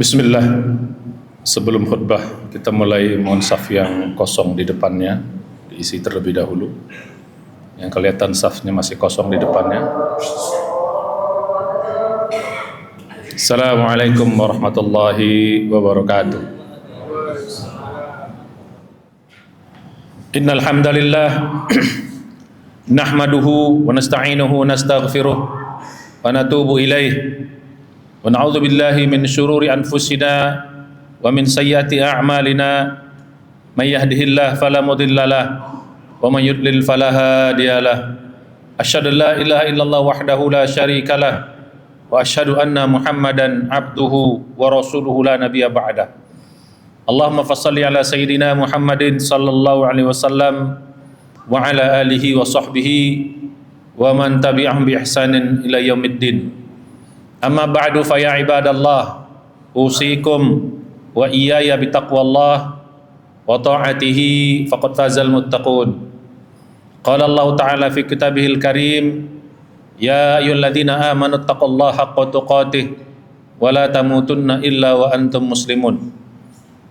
Bismillah. Sebelum khutbah kita mulai, mohon saf yang kosong di depannya diisi terlebih dahulu. Yang kelihatan safnya masih kosong di depannya. Assalamualaikum warahmatullahi wabarakatuh. Innal hamdalillah nahmaduhu wa nasta'inuhu wa nastaghfiruh wa natubu ilaih. Wa na'udzu billahi min syururi anfusina wa min sayyiati a'malina. May yahdihillahu fala mudilla lahu wa may yudlil fala hadiyalah. Asyhadu an la ilaha illallah wahdahu la syarika lah wa asyhadu anna Muhammadan abduhu wa rasuluhu la nabiyya ba'dah. Allahumma fassalli ala sayyidina Muhammadin sallallahu alaihi wasallam wa ala alihi wa sahbihi wa man tabi'ahum bi ihsanin ila yaumiddin. Amma ba'du fa ya ibadallah, usikum wa iyaya bitaqwallah wa ta'atihi faqad fazal muttaqun. Qala Allah Ta'ala fi kitabihil karim, ya ayyuhalladzina amanu taqullaha haqqa tuqatih wa la tamutunna illa wa antum muslimun.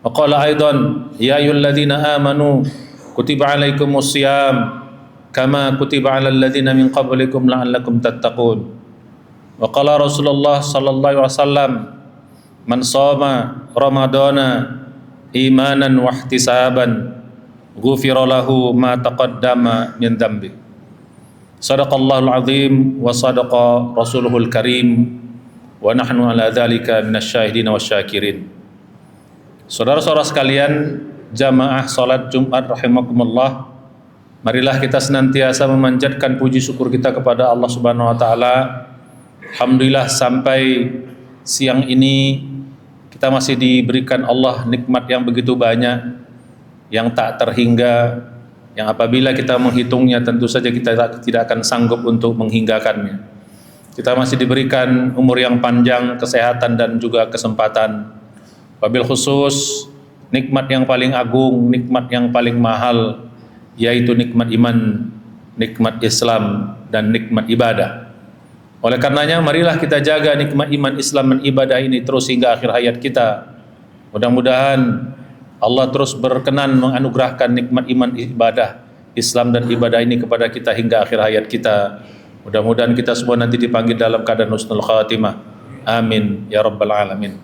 Wa qala aidan, ya ayyuhalladzina amanu kutiba alaikumus siyam kama kutiba alal ladzina min qablikum la'allakum tattaqun. Wa qala Rasulullah sallallahu alaihi wasallam, man shoma ramadana imanan wa ihtisaban ghufira lahu ma taqaddama min dhanbi. Sadaqallahul azim wa sadaqa rasuluhul karim wa nahnu ala dzalika minasyahidin wasyakirin. Saudara-saudara sekalian, jamaah salat Jumat rahimakumullah, marilah kita senantiasa memanjatkan puji syukur kita kepada Allah Subhanahu wa taala. Alhamdulillah sampai siang ini kita masih diberikan Allah nikmat yang begitu banyak, yang tak terhingga, yang apabila kita menghitungnya tentu saja kita tidak akan sanggup untuk menghinggakannya. Kita masih diberikan umur yang panjang, kesehatan dan juga kesempatan. Wabil khusus nikmat yang paling agung, nikmat yang paling mahal, yaitu nikmat iman, nikmat Islam dan nikmat ibadah. Oleh karenanya marilah kita jaga nikmat iman, Islam dan ibadah ini terus hingga akhir hayat kita. Mudah-mudahan Allah terus berkenan menganugerahkan nikmat iman, ibadah, Islam dan ibadah ini kepada kita hingga akhir hayat kita. Mudah-mudahan kita semua nanti dipanggil dalam keadaan husnul khatimah. Amin ya rabbal alamin.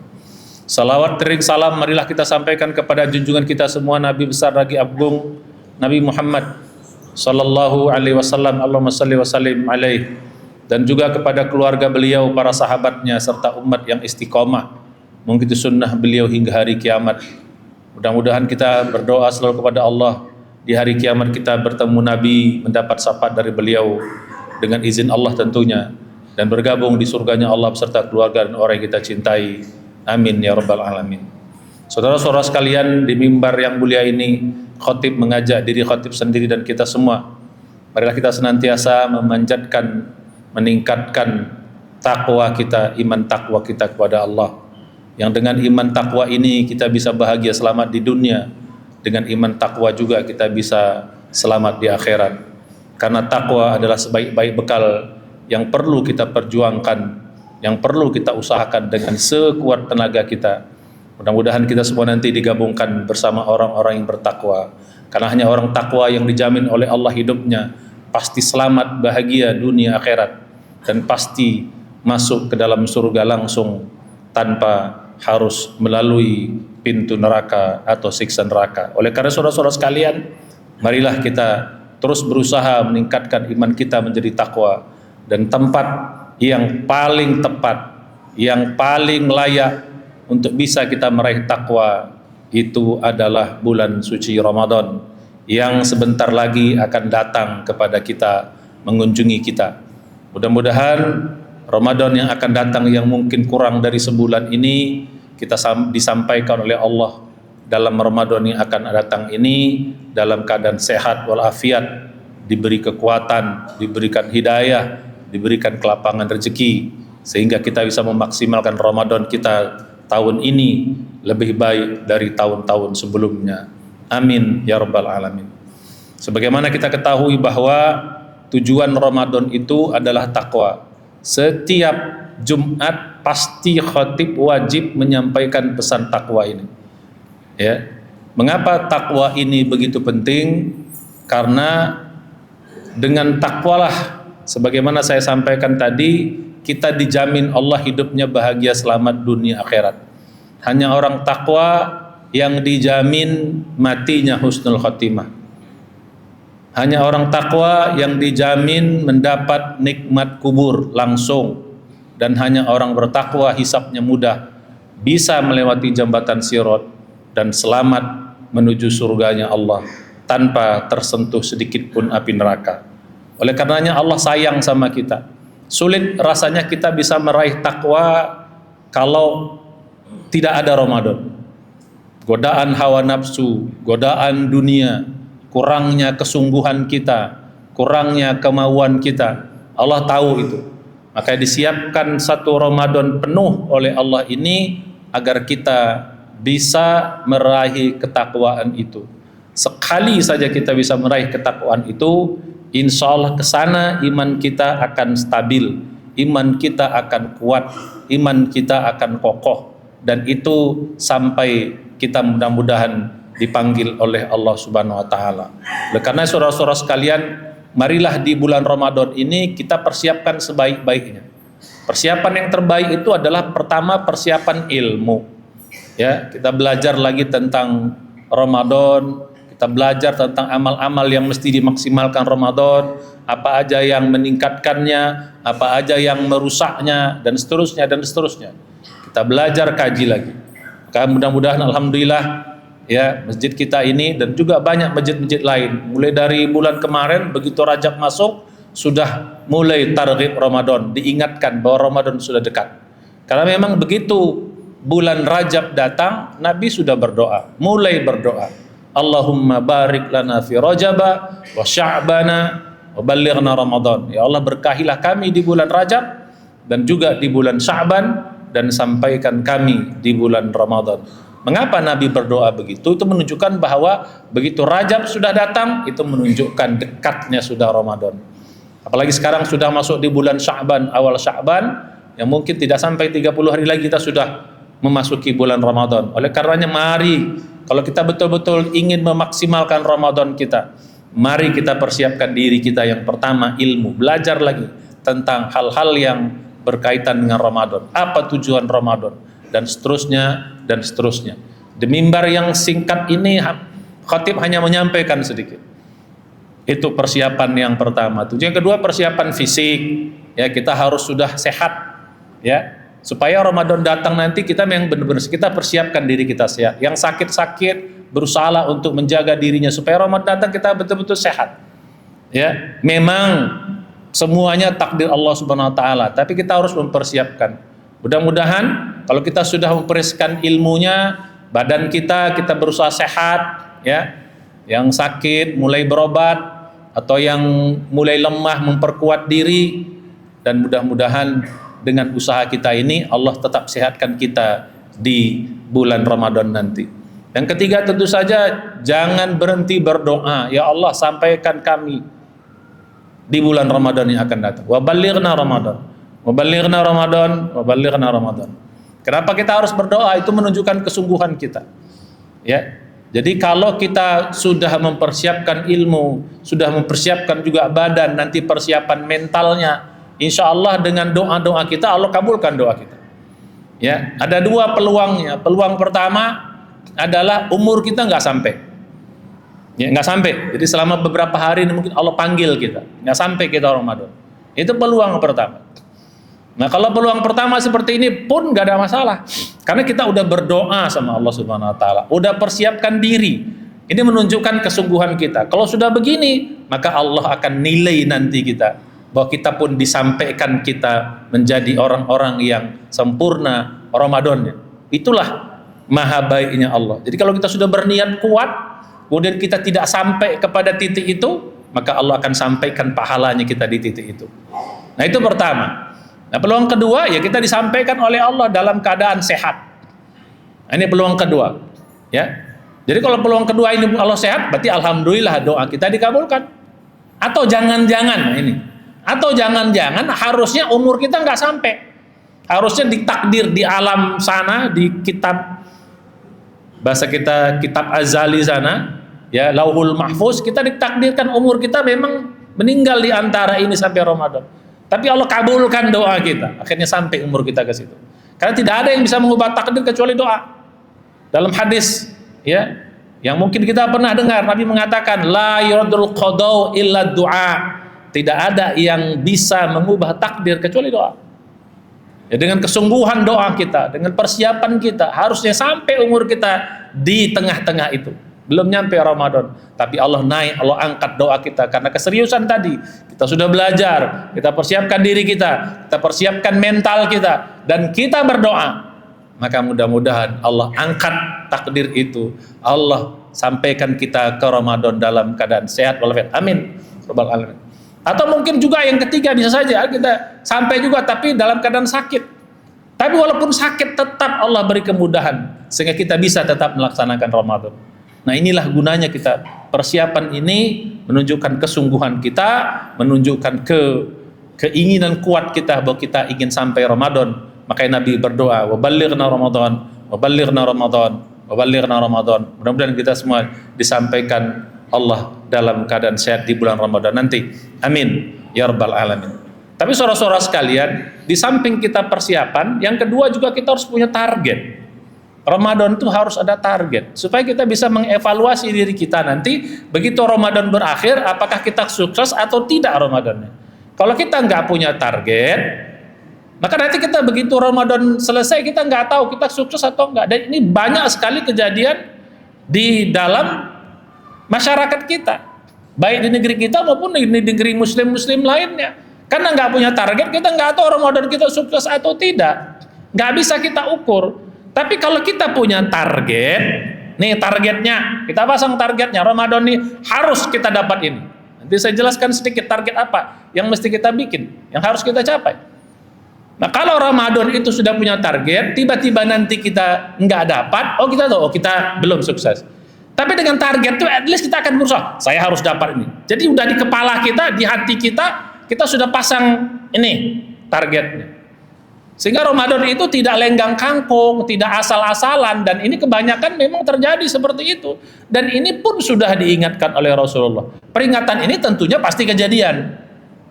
Salawat tering salam marilah kita sampaikan kepada junjungan kita semua, Nabi besar lagi agung, Nabi Muhammad sallallahu alaihi wasallam. Allahumma salli wa sallim alaihi. Dan juga kepada keluarga beliau, para sahabatnya, serta umat yang istiqomah mengikuti sunnah beliau hingga hari kiamat. Mudah-mudahan kita berdoa selalu kepada Allah di hari kiamat kita bertemu Nabi, mendapat syafaat dari beliau dengan izin Allah tentunya, dan bergabung di surganya Allah beserta keluarga dan orang yang kita cintai. Amin ya rabbal alamin. Saudara-saudara sekalian, di mimbar yang mulia ini khatib mengajak diri khatib sendiri dan kita semua, marilah kita senantiasa memanjatkan, meningkatkan takwa kita, iman takwa kita kepada Allah. Yang dengan iman takwa ini kita bisa bahagia selamat di dunia, dengan iman takwa juga kita bisa selamat di akhirat. Karena takwa adalah sebaik-baik bekal yang perlu kita perjuangkan, yang perlu kita usahakan dengan sekuat tenaga kita. Mudah-mudahan kita semua nanti digabungkan bersama orang-orang yang bertakwa. Karena hanya orang takwa yang dijamin oleh Allah hidupnya pasti selamat, bahagia dunia akhirat, dan pasti masuk ke dalam surga langsung tanpa harus melalui pintu neraka atau siksa neraka. Oleh karena saudara-saudara sekalian, marilah kita terus berusaha meningkatkan iman kita menjadi takwa, dan tempat yang paling tepat, yang paling layak untuk bisa kita meraih takwa itu adalah bulan suci Ramadan yang sebentar lagi akan datang kepada kita, mengunjungi kita. Mudah-mudahan Ramadan yang akan datang yang mungkin kurang dari sebulan ini kita disampaikan oleh Allah dalam Ramadan yang akan datang ini dalam keadaan sehat walafiat, diberi kekuatan, diberikan hidayah, diberikan kelapangan rezeki, sehingga kita bisa memaksimalkan Ramadan kita tahun ini lebih baik dari tahun-tahun sebelumnya. Amin ya rabbal alamin. Sebagaimana kita ketahui bahwa tujuan Ramadan itu adalah takwa. Setiap Jumat pasti khatib wajib menyampaikan pesan takwa ini. Ya. Mengapa takwa ini begitu penting? Karena dengan takwalah, sebagaimana saya sampaikan tadi, kita dijamin Allah hidupnya bahagia selamat dunia akhirat. Hanya orang takwa yang dijamin matinya husnul khotimah. Hanya orang takwa yang dijamin mendapat nikmat kubur langsung. Dan hanya orang bertakwa hisabnya mudah, bisa melewati jambatan sirat dan selamat menuju surganya Allah tanpa tersentuh sedikit pun api neraka. Oleh karenanya Allah sayang sama kita. Sulit rasanya kita bisa meraih takwa kalau tidak ada Ramadan. Godaan hawa nafsu, godaan dunia, kurangnya kesungguhan kita, kurangnya kemauan kita, Allah tahu itu. Maka disiapkan satu Ramadan penuh oleh Allah ini agar kita bisa meraih ketakwaan itu. Sekali saja kita bisa meraih ketakwaan itu, insya Allah kesana iman kita akan stabil, iman kita akan kuat, iman kita akan kokoh, dan itu sampai kita mudah-mudahan dipanggil oleh Allah Subhanahu wa taala. Oleh karena saudara-saudara sekalian, marilah di bulan Ramadan ini kita persiapkan sebaik-baiknya. Persiapan yang terbaik itu adalah pertama persiapan ilmu. Ya, kita belajar lagi tentang Ramadan, kita belajar tentang amal-amal yang mesti dimaksimalkan Ramadan, apa aja yang meningkatkannya, apa aja yang merusaknya, dan seterusnya dan seterusnya. Kita belajar kaji lagi. Maka mudah-mudahan alhamdulillah ya, masjid kita ini dan juga banyak masjid-masjid lain, mulai dari bulan kemarin begitu Rajab masuk sudah mulai targhib Ramadan, diingatkan bahwa Ramadan sudah dekat. Karena memang begitu bulan Rajab datang, Nabi sudah berdoa, mulai berdoa, Allahumma barik lana fi Rajaba wa Sya'bana wa ballighna Ramadan. Ya Allah, berkahilah kami di bulan Rajab dan juga di bulan Sya'ban, dan sampaikan kami di bulan Ramadan. Mengapa Nabi berdoa begitu? Itu menunjukkan bahwa begitu Rajab sudah datang, itu menunjukkan dekatnya sudah Ramadan. Apalagi sekarang sudah masuk di bulan Sya'ban, awal Sya'ban, yang mungkin tidak sampai 30 hari lagi kita sudah memasuki bulan Ramadan. Oleh karenanya mari, kalau kita betul-betul ingin memaksimalkan Ramadan kita, mari kita persiapkan diri kita. Yang pertama ilmu, belajar lagi tentang hal-hal yang berkaitan dengan Ramadan, apa tujuan Ramadan, dan seterusnya dan seterusnya. Di mimbar yang singkat ini khatib hanya menyampaikan sedikit. Itu persiapan yang pertama. Yang kedua persiapan fisik. Ya, kita harus sudah sehat ya, supaya Ramadan datang nanti kita yang benar-benar kita persiapkan diri kita sehat. Yang sakit-sakit berusaha untuk menjaga dirinya supaya Ramadan datang kita betul-betul sehat. Ya, memang semuanya takdir Allah Subhanahu wa taala, tapi kita harus mempersiapkan. Mudah-mudahan kalau kita sudah mempersiapkan ilmunya, badan kita berusaha sehat ya. Yang sakit mulai berobat, atau yang mulai lemah memperkuat diri, dan mudah-mudahan dengan usaha kita ini Allah tetap sehatkan kita di bulan Ramadan nanti. Yang ketiga tentu saja jangan berhenti berdoa, ya Allah sampaikan kami di bulan Ramadan yang akan datang. Wa ballighna Ramadan, wa ballighna Ramadan, wa ballighna Ramadan. Kenapa kita harus berdoa? Itu menunjukkan kesungguhan kita. Ya. Jadi kalau kita sudah mempersiapkan ilmu, sudah mempersiapkan juga badan, nanti persiapan mentalnya, insya Allah dengan doa-doa kita Allah kabulkan doa kita. Ya, ada dua peluangnya. Peluang pertama adalah umur kita nggak sampai. Ya, nggak sampai. Jadi selama beberapa hari ini mungkin Allah panggil kita, nggak sampai kita Ramadan. Itu peluang pertama. Nah, kalau peluang pertama seperti ini pun nggak ada masalah, karena kita udah berdoa sama Allah Subhanahu Wa Taala, udah persiapkan diri. Ini menunjukkan kesungguhan kita. Kalau sudah begini, maka Allah akan nilai nanti kita, bahwa kita pun disampaikan kita menjadi orang-orang yang sempurna Ramadannya. Itulah maha baiknya Allah. Jadi kalau kita sudah berniat kuat, kemudian kita tidak sampai kepada titik itu, maka Allah akan sampaikan pahalanya kita di titik itu. Nah, itu pertama. Nah, peluang kedua ya kita disampaikan oleh Allah dalam keadaan sehat. Nah, ini peluang kedua. Ya. Jadi kalau peluang kedua ini Allah sehat, berarti alhamdulillah doa kita dikabulkan. Atau jangan-jangan, nah ini. Atau jangan-jangan harusnya umur kita nggak sampai. Harusnya ditakdir di alam sana, di kitab, bahasa kita kitab azali sana, ya, lauhul mahfuz, kita ditakdirkan umur kita memang meninggal di antara ini sampai Ramadan. Tapi Allah kabulkan doa kita, akhirnya sampai umur kita ke situ. Karena tidak ada yang bisa mengubah takdir kecuali doa. Dalam hadis, ya, yang mungkin kita pernah dengar, Nabi mengatakan, la yuradul qadau illa du'a. Tidak ada yang bisa mengubah takdir kecuali doa. Ya, dengan kesungguhan doa kita, dengan persiapan kita, harusnya sampai umur kita di tengah-tengah itu. Belum nyampe Ramadan, tapi Allah naik, Allah angkat doa kita karena keseriusan tadi. Kita sudah belajar, kita persiapkan diri kita persiapkan mental kita, dan kita berdoa. Maka mudah-mudahan Allah angkat takdir itu. Allah sampaikan kita ke Ramadan dalam keadaan sehat walafiat. Amin. Rabbal alamin. Atau mungkin juga yang ketiga, bisa saja kita sampai juga tapi dalam keadaan sakit. Tapi walaupun sakit tetap Allah beri kemudahan sehingga kita bisa tetap melaksanakan Ramadan. Nah, inilah gunanya kita persiapan ini, menunjukkan kesungguhan kita, menunjukkan keinginan kuat kita bahwa kita ingin sampai Ramadan. Makanya Nabi berdoa, wa ballighna Ramadan, wa ballighna Ramadan, wa ballighna Ramadan. Mudah-mudahan kita semua disampaikan Allah dalam keadaan sehat di bulan Ramadan nanti. Amin ya rabbal alamin. Tapi saudara-saudara sekalian, di samping kita persiapan, yang kedua juga kita harus punya target. Ramadan itu harus ada target supaya kita bisa mengevaluasi diri kita nanti begitu Ramadan berakhir, apakah kita sukses atau tidak Ramadannya. Kalau kita nggak punya target, maka nanti kita begitu Ramadan selesai kita nggak tahu kita sukses atau enggak. Dan ini banyak sekali kejadian di dalam masyarakat kita, baik di negeri kita maupun di negeri muslim-muslim lainnya. Karena nggak punya target, kita nggak tahu Ramadan kita sukses atau tidak, nggak bisa kita ukur. Tapi kalau kita punya target, nih targetnya, kita pasang targetnya, Ramadan nih harus kita dapat ini. Nanti saya jelaskan sedikit target apa yang mesti kita bikin, yang harus kita capai. Nah, kalau Ramadan itu sudah punya target, tiba-tiba nanti kita nggak dapat, kita tahu, kita belum sukses. Tapi dengan target itu at least kita akan berusaha, saya harus dapat ini. Jadi udah di kepala kita, di hati kita sudah pasang ini targetnya. Sehingga Ramadan itu tidak lenggang kangkung, tidak asal-asalan, dan ini kebanyakan memang terjadi seperti itu. Dan ini pun sudah diingatkan oleh Rasulullah. Peringatan ini tentunya pasti kejadian.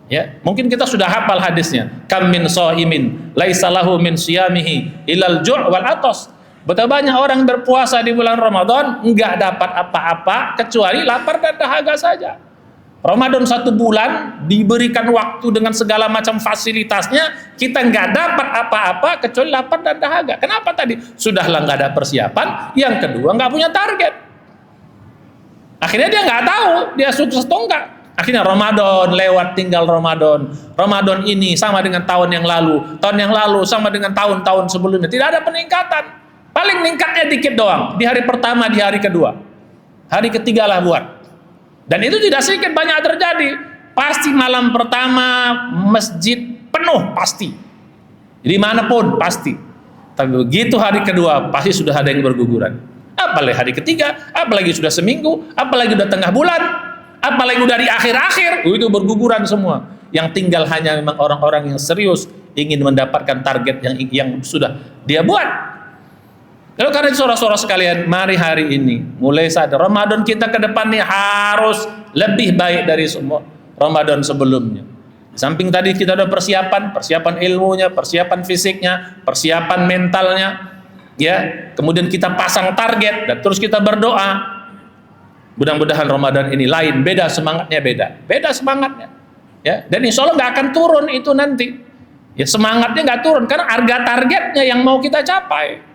Ya, mungkin kita sudah hafal hadisnya. Kam min shaimin laisa lahu min siyamihi ilal ju' wal atas. Betapa banyak orang berpuasa di bulan Ramadan enggak dapat apa-apa kecuali lapar dan dahaga saja. Ramadan 1 bulan diberikan waktu dengan segala macam fasilitasnya, kita enggak dapat apa-apa kecuali lapar dan dahaga. Kenapa tadi? Sudahlah enggak ada persiapan, yang kedua enggak punya target. Akhirnya dia enggak tahu dia sukses atau enggak. Akhirnya Ramadan lewat, tinggal Ramadan. Ramadan ini sama dengan tahun yang lalu sama dengan tahun-tahun sebelumnya. Tidak ada peningkatan. Paling meningkatnya dikit doang, di hari pertama, di hari kedua, hari ketiga lah buat. Dan itu tidak sedikit, banyak terjadi. Pasti malam pertama masjid penuh, pasti. Dimanapun pasti. Tapi begitu hari kedua pasti sudah ada yang berguguran. Apalagi hari ketiga, apalagi sudah seminggu, apalagi udah tengah bulan, apalagi udah di akhir-akhir, itu berguguran semua. Yang tinggal hanya memang orang-orang yang serius ingin mendapatkan target yang sudah dia buat. Kalau karena itu saudara-saudara sekalian, mari hari ini mulai sadar Ramadan kita ke depan ini harus lebih baik dari semua Ramadan sebelumnya. Di samping tadi kita ada persiapan ilmunya, persiapan fisiknya, persiapan mentalnya, ya. Kemudian kita pasang target dan terus kita berdoa. Mudah-mudahan Ramadan ini lain, beda semangatnya, beda semangatnya, ya. Dan insya Allah nggak akan turun itu nanti, ya, semangatnya nggak turun karena harga targetnya yang mau kita capai.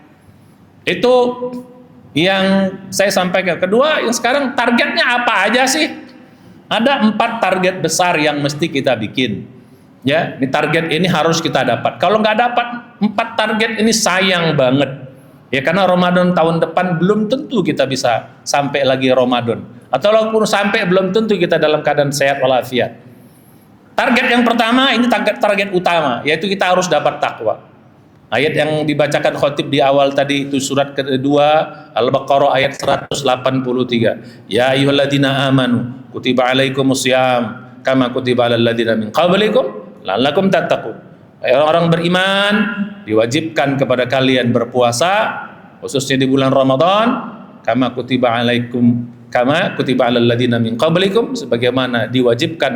Itu yang saya sampaikan. Kedua, yang sekarang targetnya apa aja sih? Ada 4 target besar yang mesti kita bikin. Ya, ini target ini harus kita dapat. Kalau nggak dapat 4 target ini sayang banget. Ya, karena Ramadan tahun depan belum tentu kita bisa sampai lagi Ramadan. Atau walaupun sampai belum tentu kita dalam keadaan sehat walafiat. Target yang pertama ini target utama, yaitu kita harus dapat takwa. Ayat yang dibacakan khotib di awal tadi itu surat kedua Al-Baqarah ayat 183. Ya ayyuhalladzina amanu kutiba alaikumusiyam kama kutiba 'alal ladzina min qablikum la'allakum tattaqun. Orang-orang beriman diwajibkan kepada kalian berpuasa khususnya di bulan Ramadan kama kutiba 'alal ladzina min qablikum, sebagaimana diwajibkan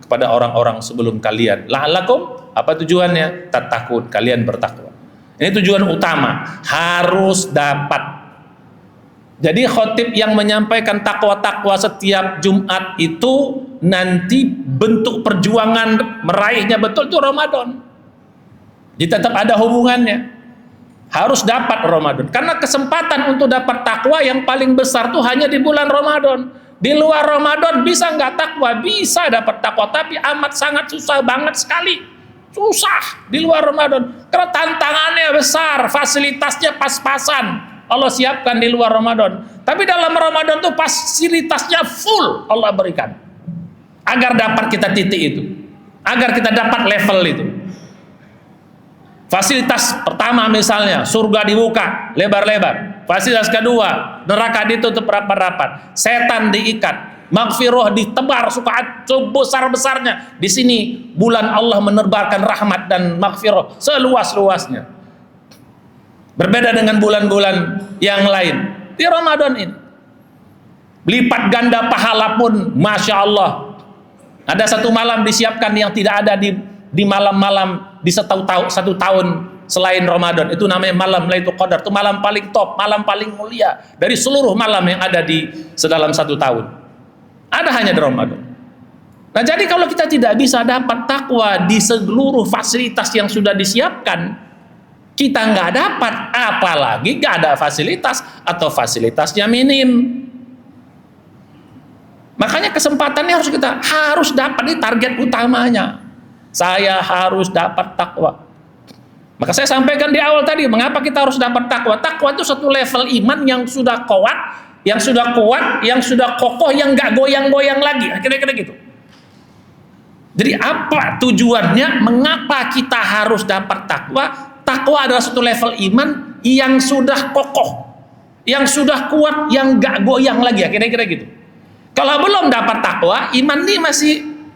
kepada orang-orang sebelum kalian. La'allakum, apa tujuannya? Tattaqun, kalian bertakwa. Ini tujuan utama, harus dapat. Jadi khotib yang menyampaikan takwa-takwa setiap Jumat itu nanti bentuk perjuangan meraihnya betul itu Ramadan. Jadi tetap ada hubungannya. Harus dapat Ramadan. Karena kesempatan untuk dapat takwa yang paling besar tuh hanya di bulan Ramadan. Di luar Ramadan bisa nggak takwa? Bisa dapat takwa, tapi amat sangat susah banget sekali. Susah di luar Ramadan karena tantangannya besar, fasilitasnya pas-pasan Allah siapkan di luar Ramadan, tapi dalam Ramadan tuh fasilitasnya full Allah berikan agar dapat kita titik itu, agar kita dapat level itu. Fasilitas pertama misalnya surga dibuka lebar-lebar, fasilitas kedua neraka ditutup rapat-rapat, setan diikat, maghfirah ditebar suka sebesar-besarnya. Di sini bulan Allah menebarkan rahmat dan maghfirah seluas-luasnya. Berbeda dengan bulan-bulan yang lain. Di Ramadan ini lipat ganda pahala pun Masya Allah. Ada satu malam disiapkan yang tidak ada di malam-malam di satu tahun selain Ramadan. Itu namanya malam Lailatul Qadar. Itu malam paling top, malam paling mulia dari seluruh malam yang ada di sedalam satu tahun. Ada hanya di Ramadan. Nah, jadi kalau kita tidak bisa dapat takwa di seluruh fasilitas yang sudah disiapkan, kita nggak dapat, apalagi nggak ada fasilitas atau fasilitasnya minim. Makanya kesempatannya harus dapat, di target utamanya. Saya harus dapat takwa. Maka saya sampaikan di awal tadi, mengapa kita harus dapat takwa? Takwa itu satu level iman yang sudah kuat, yang sudah kokoh, yang nggak goyang-goyang lagi, kira-kira gitu. Jadi apa tujuannya? Mengapa kita harus dapat takwa? Takwa adalah satu level iman yang sudah kokoh, yang sudah kuat, yang nggak goyang lagi, kira-kira gitu. Kalau belum dapat takwa, iman ini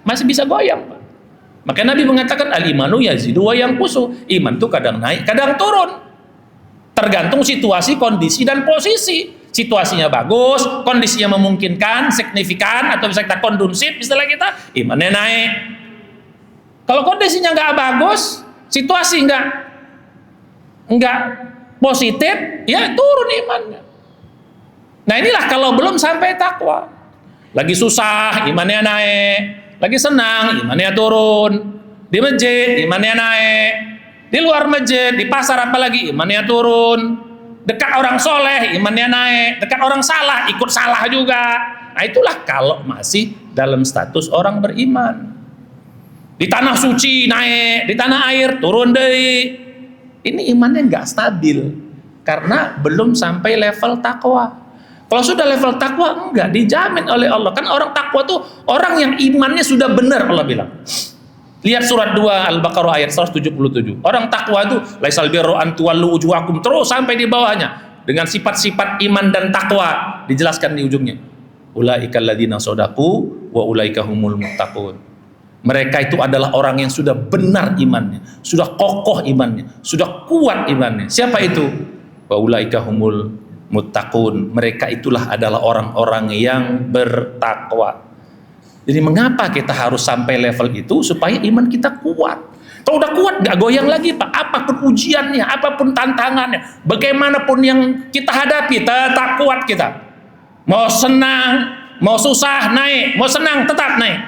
masih bisa goyang. Maka Nabi mengatakan al-imanu yazidu wa yanqusu. Iman itu kadang naik, kadang turun. Tergantung situasi, kondisi dan posisi. Situasinya bagus, kondisinya memungkinkan, signifikan, atau bisa kita kondusif, istilah kita, imannya naik. Kalau kondisinya nggak bagus, situasi nggak positif, ya turun imannya. Nah inilah kalau belum sampai takwa. Lagi susah, imannya naik. Lagi senang, imannya turun. Di masjid, imannya naik. Di luar masjid, di pasar apalagi, imannya turun. Dekat orang soleh, imannya naik. Dekat orang salah, ikut salah juga. Nah itulah kalau masih dalam status orang beriman. Di tanah suci naik, di tanah air turun deh. Ini imannya nggak stabil karena belum sampai level takwa. Kalau sudah level takwa, enggak dijamin oleh Allah. Kan orang takwa tuh orang yang imannya sudah benar, Allah bilang. Lihat surat 2 Al-Baqarah ayat 177. Orang takwa itu laisal birru an tuwallu wujuhakum, terus sampai di bawahnya dengan sifat-sifat iman dan takwa dijelaskan di ujungnya. Ulaikal ladzina shadaqu wa ulaika humul muttaqun. Mereka itu adalah orang yang sudah benar imannya, sudah kokoh imannya, sudah kuat imannya. Siapa itu? Wa ulaika humul muttaqun. Mereka itulah adalah orang-orang yang bertakwa. Jadi mengapa kita harus sampai level itu? Supaya iman kita kuat. Kalau udah kuat gak goyang lagi Pak. Apapun ujiannya, apapun tantangannya, bagaimanapun yang kita hadapi, tetap kuat kita. Mau senang, mau susah naik, mau senang tetap naik.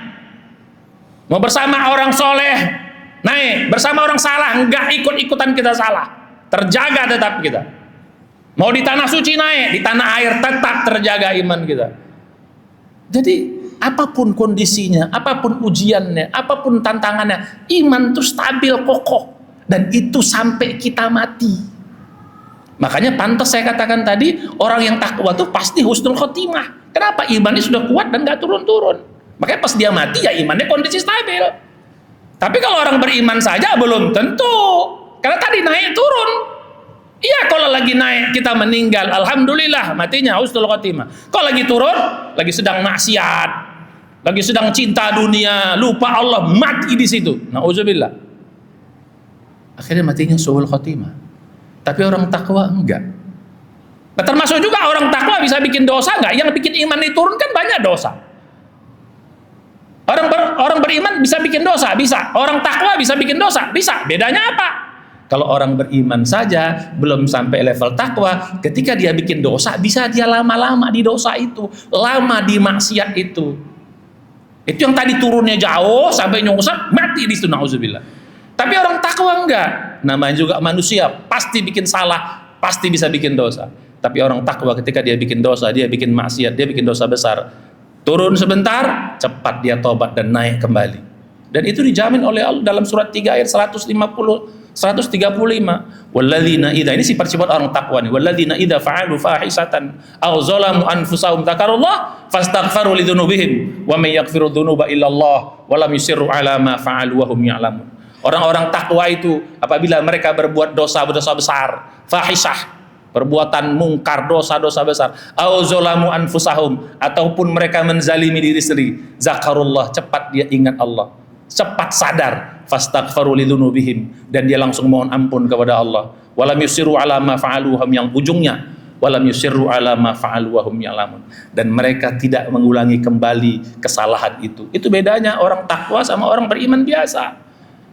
Mau bersama orang soleh naik, bersama orang salah enggak ikut-ikutan kita salah. Terjaga tetap kita. Mau di tanah suci naik, di tanah air tetap terjaga iman kita. Jadi apapun kondisinya, apapun ujiannya, apapun tantangannya, iman itu stabil, kokoh, dan itu sampai kita mati. Makanya pantas saya katakan tadi, orang yang takwa itu pasti husnul khotimah. Kenapa? Imannya sudah kuat dan gak turun-turun. Makanya pas dia mati ya imannya kondisi stabil. Tapi kalau orang beriman saja belum tentu, karena tadi naik turun. Iya, kalau lagi naik kita meninggal, alhamdulillah matinya husnul khotimah. Kalau lagi turun, lagi sedang maksiat, lagi sedang cinta dunia, lupa Allah, mati di situ. Nauzubillah. Akhirnya matinya su'ul khotimah. Tapi orang takwa enggak. Nah, termasuk juga orang takwa bisa bikin dosa enggak? Yang bikin iman diturunkan banyak dosa. Orang beriman bisa bikin dosa, bisa. Orang takwa bisa bikin dosa, bisa. Bedanya apa? Kalau orang beriman saja belum sampai level takwa, ketika dia bikin dosa, bisa dia lama-lama di dosa itu, lama di maksiat itu. Itu yang tadi turunnya jauh sampai nyungsep, mati di situ, nauzubillah. Tapi orang takwa enggak. Namanya juga manusia, pasti bikin salah, pasti bisa bikin dosa. Tapi orang takwa ketika dia bikin dosa, dia bikin maksiat, dia bikin dosa besar, turun sebentar, cepat dia tobat dan naik kembali. Dan itu dijamin oleh Allah dalam surat 3 ayat 135. Walladzina idza, ini sifat-sifat orang takwa nih. Walladzina idza fa'alu fahisatan aw zalamu anfusahum dzakarullah fastaghfaru lidzunubihim wa may yaghfiru dzunuba illallah wa lam yusirru ala ma fa'alu wa hum ya'lamun. Orang-orang takwa itu apabila mereka berbuat dosa-dosa besar, fahisah, perbuatan mungkar, dosa-dosa besar, au zalamu anfusahum, ataupun mereka menzalimi diri sendiri, zakarullah, cepat dia ingat Allah, cepat sadar, fastaghfaru lidzunubihim, dan dia langsung mohon ampun kepada Allah, walam yusiru ala ma fa'alu, yang ujungnya walam yusiru ala ma fa'alu wa hum ya'lamun, dan mereka tidak mengulangi kembali kesalahan itu. Itu bedanya orang takwa sama orang beriman biasa.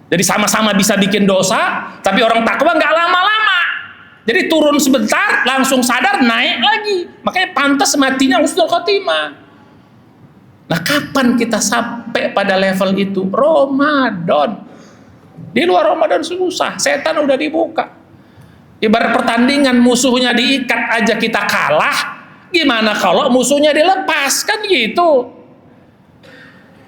Jadi sama-sama bisa bikin dosa, tapi orang takwa nggak lama-lama. Jadi turun sebentar, langsung sadar, naik lagi. Makanya pantas matinya husnul khotimah. Nah, kapan kita sampai pada level itu? Ramadan. Di luar Ramadan susah, setan udah dibuka. Ibarat pertandingan, musuhnya diikat aja kita kalah, gimana kalau musuhnya dilepas? Kan gitu.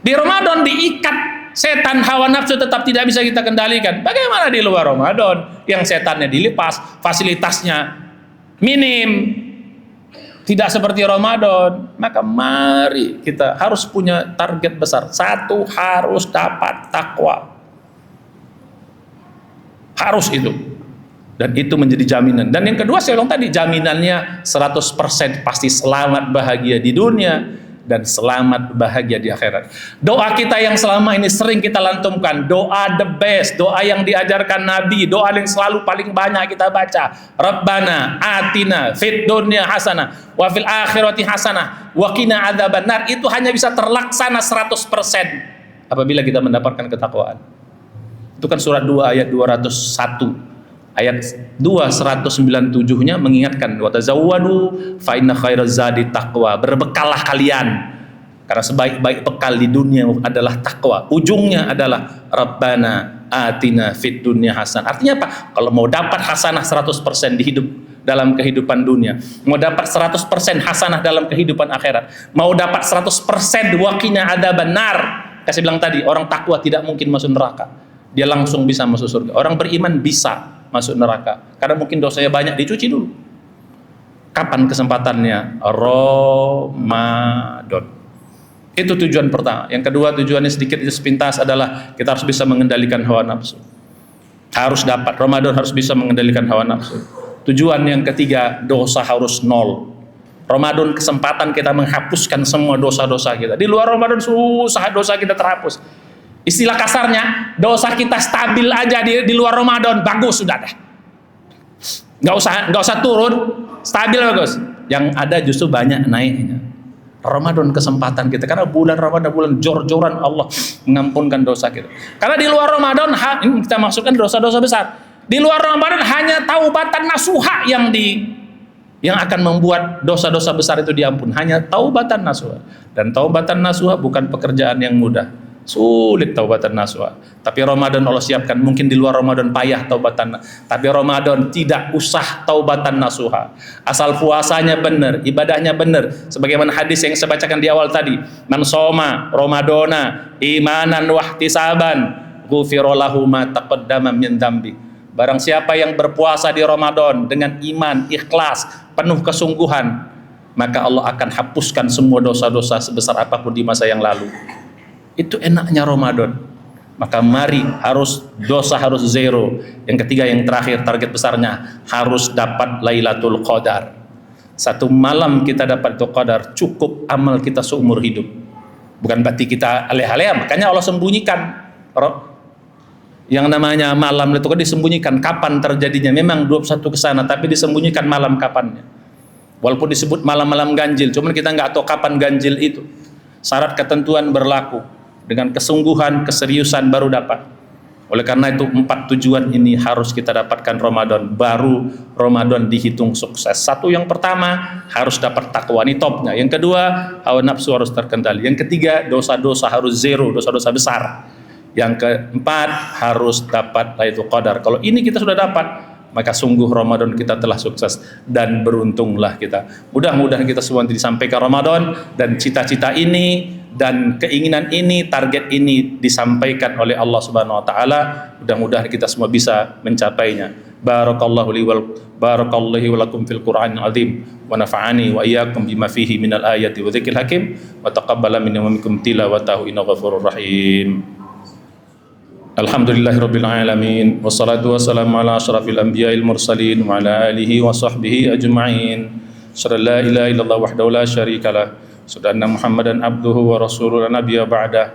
Di Ramadan diikat, setan hawa nafsu tetap tidak bisa kita kendalikan. Bagaimana di luar Ramadan yang setannya dilepas, fasilitasnya minim, tidak seperti Ramadan? Maka mari kita harus punya target besar. Satu, harus dapat takwa, harus itu, dan itu menjadi jaminan. Dan yang kedua saya bilang tadi, jaminannya 100% pasti selamat bahagia di dunia dan selamat bahagia di akhirat. Doa kita yang selama ini sering kita lantumkan, doa the best, doa yang diajarkan Nabi, doa yang selalu paling banyak kita baca, Rabbana atina fid dunya hasanah wa fil akhirati hasanah wa qina adzabannar, itu hanya bisa terlaksana 100% apabila kita mendapatkan ketakwaan. Itu kan surat 2 ayat 201. Ayat 2 197-nya mengingatkan, wa tazawwadu fa inna khairaz zadi taqwa, berbekallah kalian karena sebaik-baik bekal di dunia adalah takwa. Ujungnya adalah Rabbana atina fid dunya hasanah. Artinya apa? Kalau mau dapat hasanah 100% di hidup dalam kehidupan dunia, mau dapat 100% hasanah dalam kehidupan akhirat, mau dapat 100% waqina adzabannar. Saya bilang tadi, orang takwa tidak mungkin masuk neraka, dia langsung bisa masuk surga. Orang beriman bisa masuk neraka karena mungkin dosanya banyak, dicuci dulu. Kapan kesempatannya? Ramadan. Itu tujuan pertama. Yang kedua, tujuannya sedikit sepintas adalah kita harus bisa mengendalikan hawa nafsu. Harus dapat, Ramadan harus bisa mengendalikan hawa nafsu. Tujuan yang ketiga, dosa harus nol. Ramadan kesempatan kita menghapuskan semua dosa-dosa kita. Di luar Ramadan susah dosa kita terhapus. Istilah kasarnya, dosa kita stabil aja di luar Ramadan, bagus sudah dah. Nggak usah turun, stabil bagus. Yang ada justru banyak naiknya. Ramadan kesempatan kita, karena bulan Ramadan bulan jor-joran Allah mengampunkan dosa kita. Karena di luar Ramadan ini kita masukkan dosa-dosa besar. Di luar Ramadan hanya taubatan nasuha yang akan membuat dosa-dosa besar itu diampun. Hanya taubatan nasuha. Dan taubatan nasuha bukan pekerjaan yang mudah. Sulit taubatan nasuha. Tapi Ramadan Allah siapkan. Mungkin di luar Ramadan payah taubatan, tapi Ramadan tidak usah taubatan nasuha. Asal puasanya benar, ibadahnya benar. Sebagaimana hadis yang saya bacakan di awal tadi, man soma Ramadana imanan wahtisaban ghufira lahu ma taqaddama min dzambi. Barang siapa yang berpuasa di Ramadan dengan iman, ikhlas, penuh kesungguhan, maka Allah akan hapuskan semua dosa-dosa sebesar apapun di masa yang lalu. Itu enaknya Ramadan. Maka mari dosa harus zero. Yang ketiga, yang terakhir, target besarnya harus dapat Lailatul Qadar. Satu malam kita dapat Lailatul Qadar, cukup amal kita seumur hidup. Bukan berarti kita aleh-aleh, makanya Allah sembunyikan. Yang namanya malam itu kan disembunyikan kapan terjadinya. Memang 21 ke sana, tapi disembunyikan malam kapannya. Walaupun disebut malam-malam ganjil, cuman kita nggak tahu kapan ganjil itu. Syarat ketentuan berlaku, dengan kesungguhan, keseriusan baru dapat. Oleh karena itu 4 tujuan ini harus kita dapatkan Ramadan, baru Ramadan dihitung sukses. Satu, yang pertama harus dapat takwa, ini topnya. Yang kedua, hawa nafsu harus terkendali. Yang ketiga, dosa-dosa harus zero, dosa-dosa besar. Yang keempat, harus dapat Lailatul Qadar. Kalau ini kita sudah dapat, maka sungguh Ramadan kita telah sukses dan beruntunglah kita. Mudah-mudahan kita semua disampaikan Ramadan, dan cita-cita ini dan keinginan ini, target ini disampaikan oleh Allah Subhanahu wa taala. Mudah-mudahan kita semua bisa mencapainya. Barakallahu li wa lakum fil Qur'anil azim wa nafa'ani wa iyyakum bima fihi minal ayati wa dzikril hakim wa taqabbala minna wa minkum tilawatahu innahu ghafurur rahim. Alhamdulillahirabbil alamin wassalatu wassalamu ala asyrafil anbiya'il mursalin wa ala alihi wa sahbihi ajma'in. Asyhadu an la ilaha illallah wahdahu la syarikalah, asyhadu anna Muhammadan abduhu wa rasuluhu la nabiyya ba'dah.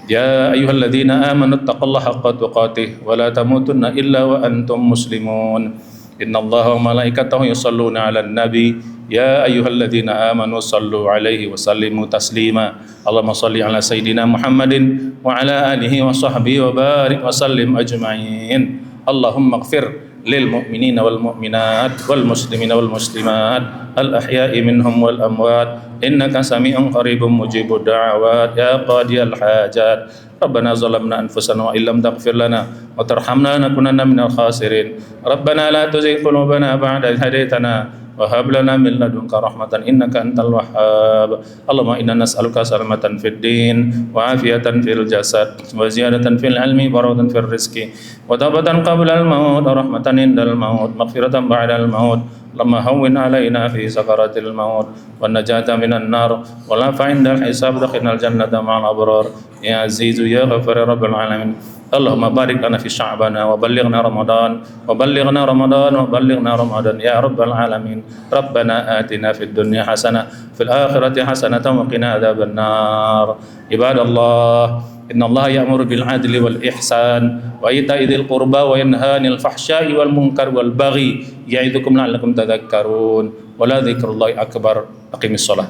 Ya ayyuhalladzina amanu taqullaha haqqa tuqatih wa la tamutunna illa wa antum muslimun. Innallaha wa malaikatahu yusholluna 'alan nabi. Ya ayyuhalladzina amanu sallu 'alaihi wa sallimu taslima. Allahumma shalli 'ala sayidina Muhammadin wa 'ala alihi wa sahbihi wa barik wa sallim ajma'in. Allahumma ighfir lil mu'minina wal mu'minat wal muslimina wal muslimat al ahya'i minhum wal amwat innaka sami'un qaribun mujibud da'awat ya qadiyal hajat. Rabbana zalamna anfusana wa illam taghfir lana wa tarhamna lanakunanna minal khasirin. Rabbana la tuzigh qulubana ba'da idh hadaytana wa hab lana min ladunka rahmatan innaka antal wahhab. Allahumma inna nas'aluka salamatan fid din wa afiyatan fil jasad wa ziyadatan fil ilmi wa barakatan fil rizqi wa tawbatan qabla al maut wa rahmatan indal maut maghfiratan ba'da al maut. Allahumma hawwin alaina fi sakaratil maut wa najata minan nar wa la fa'indal hisab dakhilnal jannata ma'al abrar ya azizu ya ghafur ya rabbal alamin. Allahumma barik lana fi sya'bana wa ballighna Ramadan wa ballighna Ramadan wa ballighna Ramadan ya rabbal alamin. Rabbana atina fid dunya hasanah fil akhirati hasanatan wa qina adzaban nar. Ibadallah, innallaha ya'muru bil adli wal ihsan wa ita'i dzil qurba wa yanha 'anil fahsya'i wal munkar wal baghi ya'idzukum la'allakum tadhakkarun. Wa la dzikrullahi akbar. Aqimis shalah.